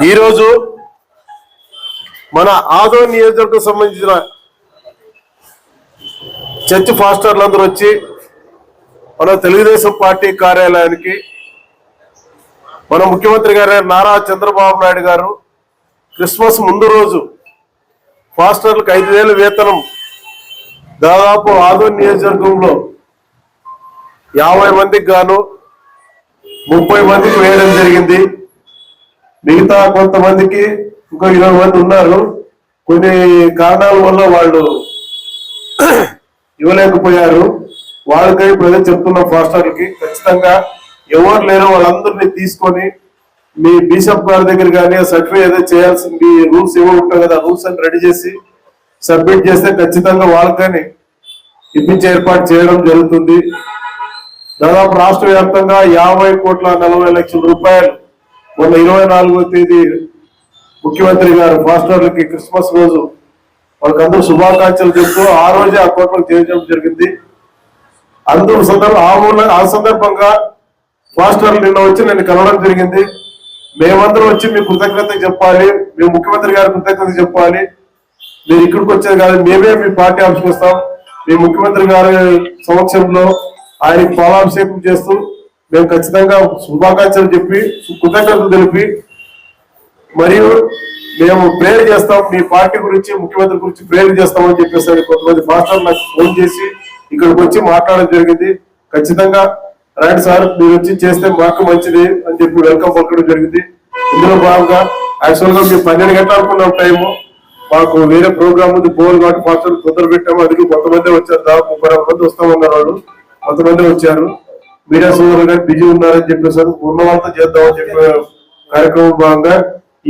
ఈరోజు మన ఆదోని నియోజకవర్గం సంబంధించిన చర్చ్ పాస్టర్లందరూ వచ్చి మన తెలుగుదేశం పార్టీ కార్యాలయానికి మన ముఖ్యమంత్రి గారు నారా చంద్రబాబు నాయుడు గారు క్రిస్మస్ ముందు రోజు పాస్టర్లకు 5,000 వేతనం దాదాపు ఆదోని నియోజకవర్గంలో 50 మందికి గాను 30 మందికి వేయడం జరిగింది. మిగతా కొంతమందికి ఇంకో 20 మంది ఉన్నారు. కొన్ని కారణాల వల్ల వాళ్ళు ఇవ్వలేకపోయారు. వాళ్ళకై ప్రజలు చెప్తున్న పాస్టర్లకి ఖచ్చితంగా ఎవరు లేరో వాళ్ళందరినీ తీసుకొని మీ బిషప్ గారి దగ్గర కానీ సర్టిఫై ఏదో చేయాల్సింది రూల్స్ ఏవో ఉంటాయి కదా, రూల్స్ అని రెడీ చేసి సబ్మిట్ చేస్తే ఖచ్చితంగా వాళ్ళకని ఇప్పించే ఏర్పాటు చేయడం జరుగుతుంది. దాదాపు రాష్ట్ర వ్యాప్తంగా 50,40,00,000 రూపాయలు మొన్న 24వ తేదీ ముఖ్యమంత్రి గారు పాస్టర్లకి క్రిస్మస్ రోజు వాళ్ళకందరూ శుభాకాంక్షలు చెప్తూ ఆ రోజే అకౌంట్లకు చేర్చడం జరిగింది. అందరూ ఆ సందర్భంగా పాస్టర్లు నిన్న వచ్చి నన్ను కలవడం జరిగింది. మేమందరం వచ్చి మీ కృతజ్ఞత చెప్పాలి, మేము ముఖ్యమంత్రి గారి కృతజ్ఞత చెప్పాలి, మీరు ఇక్కడికి వచ్చేది కాదు, మేమే మీ పార్టీ ఆఫీస్కి వస్తాం, మీ ముఖ్యమంత్రి గారి సమక్షంలో ఆయనకి పాలాభిషేకం చేస్తూ మేము ఖచ్చితంగా శుభాకాంక్షలు చెప్పి కృతజ్ఞతలు తెలిపి మరియు మేము ప్రేయర్ చేస్తాం, మీ పార్టీ గురించి ముఖ్యమంత్రి గురించి ప్రేయర్ చేస్తామని చెప్పేసి కొంతమంది పాస్టర్లు నాకు ఫోన్ చేసి ఇక్కడికి వచ్చి మాట్లాడడం జరిగింది. ఖచ్చితంగా రైట్ సార్, మీరు వచ్చి చేస్తే మాకు మంచిది అని చెప్పి వెల్కమ్ పలకడం జరిగింది. ఇందులో భాగంగా యాక్చువల్ గా మేము 12 గంటలు అనుకున్నాం టైము, మాకు వేరే ప్రోగ్రామ్ ఉంది పోల్ కాబట్టి పాస్టర్లు తొందర పెట్టాము. అందుకే కొంతమంది వచ్చారు, దాదాపు 30 మంది వస్తామన్నారు వాళ్ళు, కొంతమంది వచ్చారు. మీడియా సోదరులు కానీ బిజీ ఉన్నారని చెప్పేసారు, ఉన్న వాళ్ళతో చేద్దామని చెప్పే కార్యక్రమం భాగంగా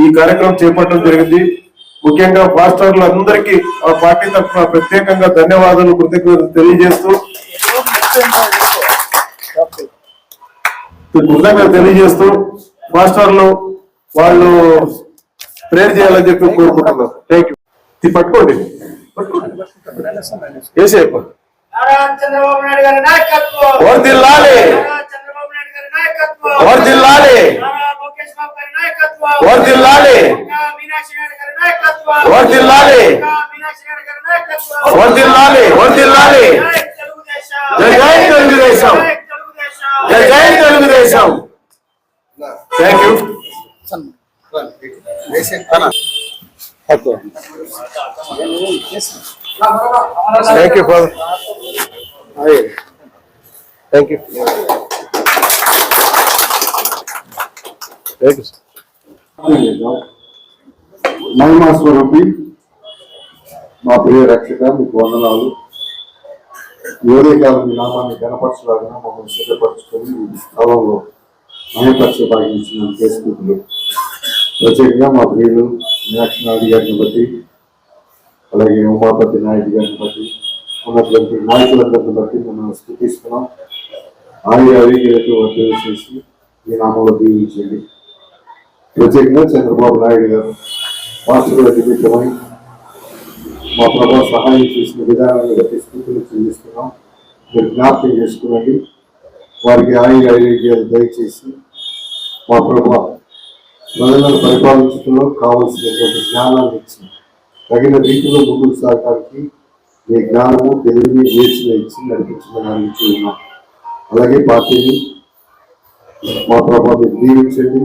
ఈ కార్యక్రమం చేపట్టడం జరిగింది. ముఖ్యంగా పాస్టర్లు అందరికీ ఆ పార్టీ తరఫున ప్రత్యేకంగా ధన్యవాదాలు కృతజ్ఞతలు తెలియజేస్తూ పాస్టర్లు వాళ్ళు ప్రేయర్ చేయాలని చెప్పి కోరుకుంటున్నాను. Thank you. ఇది పట్టుకోండి ఏసేపు వర్ధిల్లాలి వర్ధిల్లాలి వర్ధిల్లాలి వర్ధిల్లాలి వర్ధిల్లాలి వర్ధిల్లాలి. జై జై తెలుగుదేశం, జై జై Telugu Desam. Thank you. Thank you father. Thank you. మహిమా స్వరూపి మా ప్రియ రక్షక, మీకు వందనాలు. ఏదే కాలం మీ నామాన్ని గణపరచలాగా మమ్మల్ని సిద్ధపరచుకొని స్థలంలో మహిమపరిచే భాగించిన ఫేస్బుక్లు ప్రత్యేకంగా మా ప్రియులు మీనాక్షి నాయుడు గారిని బట్టి, అలాగే ఉమాపతి నాయుడు గారిని బట్టి, ఉన్నటువంటి నాయకులందరిని బట్టి మనం స్థుతిస్తున్నాం. ఆరోగ్యాలతో వర్ధన చేసి ఈ నామంలో దీవించండి. ప్రత్యేకంగా చంద్రబాబు నాయుడు గారు పాస్టర్ల నిమిత్తమై మా ప్రభావ సహాయం చేసిన విధానాన్ని బట్టి స్థితులు చెల్లిస్తున్నాం. మీరు జ్ఞాపకం చేసుకునండి. వారికి ఆరోగ్యాలు దయచేసి మా ప్రభావ ప్రజలను పరిపాలించడంలో కావలసినటువంటి జ్ఞానాన్ని ఇచ్చి తగిన రీతిలో ముందుకు సాగడానికి మీ జ్ఞానము తెలివిని వేచిన ఇచ్చి నడిపించడానికి ఉన్నాం. అలాగే పార్టీని మా ప్రభావాన్ని దీవించండి,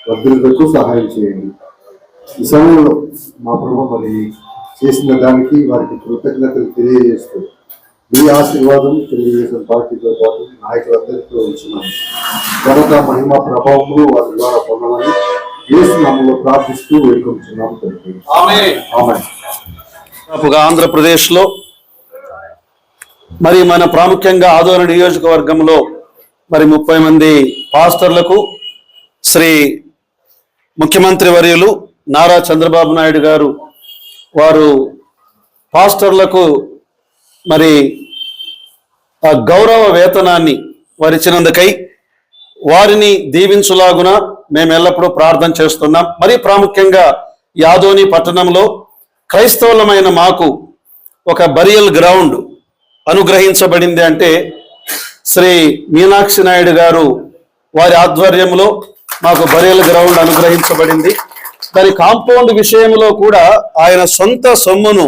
వర్ధులకు సహాయం చేయండి. ఈ సమయంలో మా ప్రభావ మరి చేసిన దానికి వారికి కృతజ్ఞతలు తెలియజేస్తూ మీ ఆశీర్వాదం తెలుగుదేశం పార్టీతో పాటు నాయకులందరితో ఉంచున్నాను. ఘనత మహిమ ప్రభావములు వారి ద్వారా పొందాలని యేసు నామములో ప్రార్థిస్తూ వేడుకుంటున్నాము. ఆంధ్రప్రదేశ్లో మరి మన ప్రాముఖ్యంగా ఆదోని నియోజకవర్గంలో మరి 30 మంది పాస్టర్లకు శ్రీ ముఖ్యమంత్రి వర్యులు నారా చంద్రబాబు నాయుడు గారు వారు పాస్టర్లకు మరి ఆ గౌరవ వేతనాన్ని వారిచ్చినందుకై వారిని దీవించులాగున మేము ఎల్లప్పుడూ ప్రార్థన చేస్తున్నాం. మరి ప్రాముఖ్యంగా యాదోని పట్టణంలో క్రైస్తవులమైన మాకు ఒక బరియల్ గ్రౌండ్ అనుగ్రహించబడింది. అంటే శ్రీ మీనాక్షి నాయుడు గారు వారి ఆధ్వర్యంలో మాకు బరియల్ గ్రౌండ్ అనుగ్రహించబడింది. దాని కాంపౌండ్ విషయంలో కూడా ఆయన సొంత సొమ్మును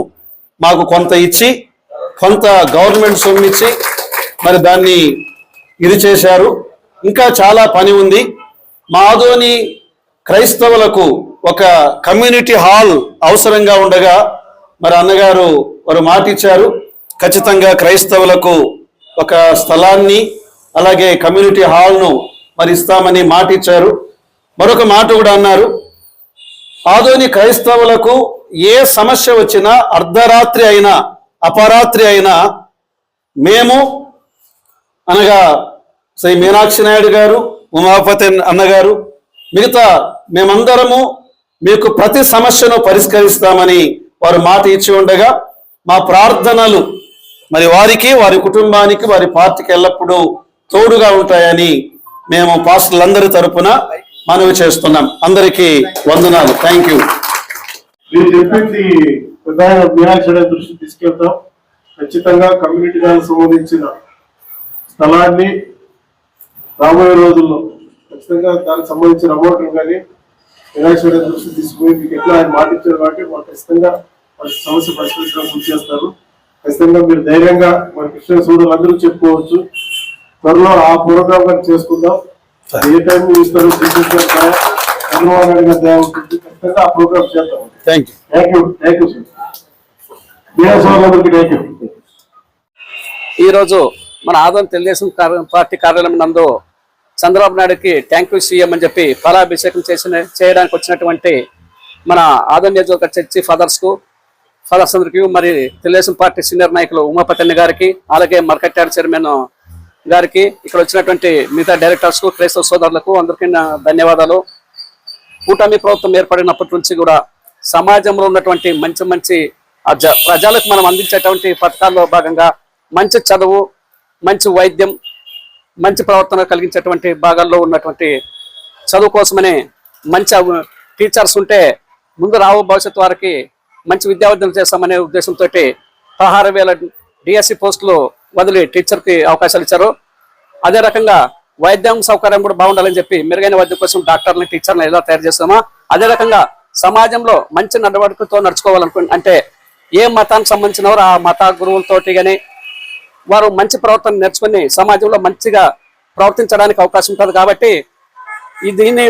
మాకు కొంత ఇచ్చి, కొంత గవర్నమెంట్ సొమ్ము ఇచ్చి మరి దాన్ని ఇది చేశారు. ఇంకా చాలా పని ఉంది. మా ఆదోని క్రైస్తవులకు ఒక కమ్యూనిటీ హాల్ అవసరంగా ఉండగా మరి అన్నగారు వారు మాట ఇచ్చారు, ఖచ్చితంగా క్రైస్తవులకు ఒక స్థలాన్ని అలాగే కమ్యూనిటీ హాల్ను మరి ఇస్తామని మాట ఇచ్చారు. మరొక మాట కూడా అన్నారు, ఆదోని క్రైస్తవులకు ఏ సమస్య వచ్చినా అర్ధరాత్రి అయినా అపరాత్రి అయినా మేము అనగా శ్రీ మీనాక్షి నాయుడు గారు, ఉమాపతి అన్నగారు, మిగతా మేమందరము మీకు ప్రతి సమస్యను పరిష్కరిస్తామని వారు మాట ఇచ్చి ఉండగా మా ప్రార్థనలు మరి వారికి, వారి కుటుంబానికి, వారి పార్టీకి ఎల్లప్పుడూ తోడుగా ఉంటాయని మేము పాస్టర్లందరి తరపున మనవి చేస్తున్నాం. అందరికీ వందనాలు. Thank you. మీరు చెప్పింది ప్రధాన మీనాక్షి దృష్టి తీసుకెళ్తాం. ఖచ్చితంగా కమ్యూనిటీ దానికి సంబంధించిన స్థలాన్ని రాబోయే రోజుల్లో ఖచ్చితంగా దానికి సంబంధించిన అమౌంట్ కానీ మీనాక్షి దృష్టి తీసుకుని మీకు ఎట్లా ఆయన మాట ఇచ్చారు కాబట్టి వాళ్ళు ఖచ్చితంగా వాళ్ళ సమస్య పరిష్కరించడానికి కృషి చేస్తారు. ఖచ్చితంగా మీరు ధైర్యంగా మన క్రిస్టియన్ సోదరులు అందరూ చెప్పుకోవచ్చు. త్వరలో ఆ ప్రోగ్రామ్ కానీ చేసుకుందాం. ఏ టైం ఇస్తారు చంద్రబాబు నాయుడు గారి దయ ఉంటుంది. ఖచ్చితంగా ఆ ప్రోగ్రామ్ చేద్దాం. Thank you. Thank you sir. Media సోదరులందరికీ థ్యాంక్ యూ. ఈరోజు మన ఆదోని తెలుగుదేశం పార్టీ కార్యాలయం నందు చంద్రబాబు నాయుడుకి థ్యాంక్ యూ సీఎం అని చెప్పి ఫలాభిషేకం చేయడానికి వచ్చినటువంటి మన ఆదోని నియోజకవర్గ చర్చి ఫాదర్స్ అందరికీ, మరి తెలుగుదేశం పార్టీ సీనియర్ నాయకులు ఉమాపతి గారికి, అలాగే మార్కెట్ యార్డ్ చైర్మన్ గారికి, ఇక్కడ వచ్చినటువంటి మిగతా డైరెక్టర్స్ కు, క్రైస్తవ సోదరులకు అందరికీ నా ధన్యవాదాలు. కూటమి ప్రభుత్వం ఏర్పడినప్పటి నుంచి కూడా సమాజంలో ఉన్నటువంటి మంచి ప్రజలకు మనం అందించేటువంటి పథకాల్లో భాగంగా మంచి చదువు, మంచి వైద్యం, మంచి ప్రవర్తన కలిగించేటువంటి భాగాల్లో ఉన్నటువంటి చదువు కోసమనే మంచి టీచర్స్ ఉంటే ముందు రావు భవిష్యత్తు వారికి మంచి విద్యార్థులు చేస్తామనే ఉద్దేశంతో 16,000 డిఎస్సి పోస్టులు వదిలి టీచర్కి అవకాశాలు ఇచ్చారు. అదే రకంగా వైద్యం సౌకర్యం కూడా బాగుండాలని చెప్పి మెరుగైన వైద్యం కోసం డాక్టర్ని, టీచర్ని ఎలా తయారు చేస్తామో అదే రకంగా సమాజంలో మంచి నడవడికతో అంటే ఏ మతానికి సంబంధించిన వారు ఆ మత గురువులతోటి కానీ వారు మంచి ప్రవర్తన నేర్చుకుని సమాజంలో మంచిగా ప్రవర్తించడానికి అవకాశం ఉంటుంది. కాబట్టి దీన్ని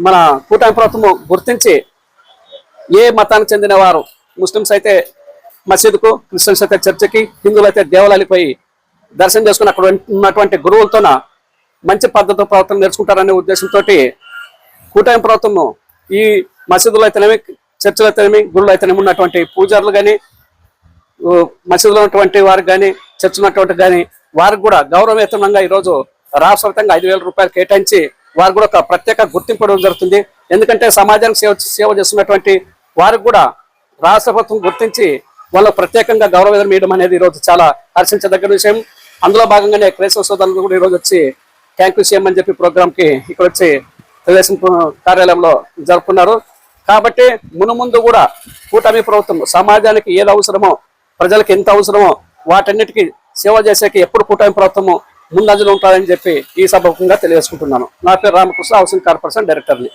మన కూటమి ప్రభుత్వం గుర్తించి ఏ మతానికి చెందిన వారు, ముస్లిమ్స్ అయితే మసీదుకు, క్రిస్టియన్స్ అయితే చర్చికి, హిందువులు అయితే దేవాలయాలకు పోయి దర్శనం చేసుకుని అక్కడ ఉన్నటువంటి గురువులతోన మంచి పద్ధతితో ప్రవర్తన నేర్చుకుంటారనే ఉద్దేశంతో కూటమి ప్రభుత్వం ఈ మసీదులు అయితేనేమి, చర్చలు అయితేనేమి, గురువులు అయితేనేమి ఉన్నటువంటి పూజారులు కానీ, మసీదులో ఉన్నటువంటి వారికి కానీ, చర్చలు ఉన్నటువంటి కానీ వారికి కూడా గౌరవవేతనంగా ఈరోజు రాష్ట్ర వ్యాప్తంగా 5,000 రూపాయలు కేటాయించి వారికి కూడా ఒక ప్రత్యేక గుర్తింపు ఇవ్వడం జరుగుతుంది. ఎందుకంటే సమాజానికి సేవ చేస్తున్నటువంటి వారికి కూడా రాష్ట్ర ప్రభుత్వం గుర్తించి వాళ్ళకు ప్రత్యేకంగా గౌరవవేతనం ఇవ్వడం అనేది ఈరోజు చాలా హర్షించదగ్గ విషయం. అందులో భాగంగానే క్రైస్తవ సోదరులు కూడా ఈరోజు వచ్చి థ్యాంక్ యూ సీఎం అని చెప్పి ప్రోగ్రామ్కి ఇక్కడ వచ్చి తెలుగుదేశం కార్యాలయంలో జరుపుకున్నారు. కాబట్టి మునుముందు కూడా కూటమి ప్రభుత్వం సమాజానికి ఏది అవసరమో, ప్రజలకు ఎంత అవసరమో వాటన్నిటికీ సేవ చేసేకి ఎప్పుడు కూటమి ప్రభుత్వము ముందంజలో ఉంటారని చెప్పి ఈ సభముఖంగా తెలియజేసుకుంటున్నాను. నా పేరు రామకృష్ణ, హౌసింగ్ కార్పొరేషన్ డైరెక్టర్ని.